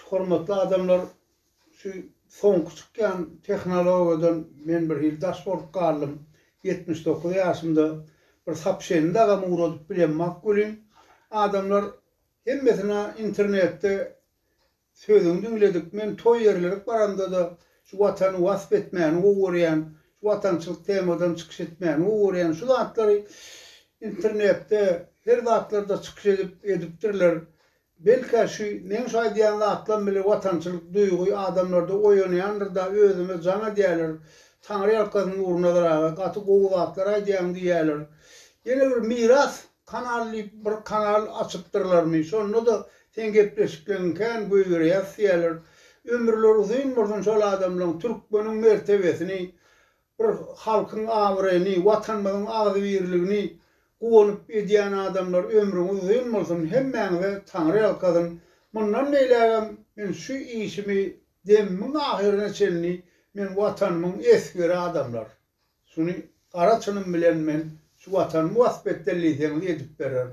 Hormatly adamlar, şu soňky çykýan tehnologiýadan men bir hil daşboard galdym. 79 ýaşymda bir sapşeni dagam uradyp bilen makgulym. Adamlar hemmesine internetde sözüň dinledik. Men toý ýerlere baranda da şu watany wasp etmäni gowurýan, şu watançylyk temadan çykyş etmäni gowurýan şu zatlary internetde her zatlarda çykyş edipdirler. Belki şu neň şaýdýan zatlar bilen watançylyk duýguy adamlarda oýanýandyr da özüme jana diýerler. Taňry ýarkasyň urunadara gaty gowy zatlar aýdýan diýerler. Ýene bir miras kanally bir kanal açypdyrlarmy? Şonu da sen gepleşikleňken göýgürýär diýerler. Ömürleri uzun bolsun şol adamlaryň türkmeniň mertebesini, bir halkyň awryny, watanymyzyň agzybirligini gowunup edýän adamlar ömrüň uzun bolsun hemmäňize Taňry ýalkasyň. Mundan beýlägem men şu işimi demmiň ahyrına çenli men watanymyň esgiri adamlar. Şunu garaçynym bilen men şu watanymy wasp etdirliýän edip berer.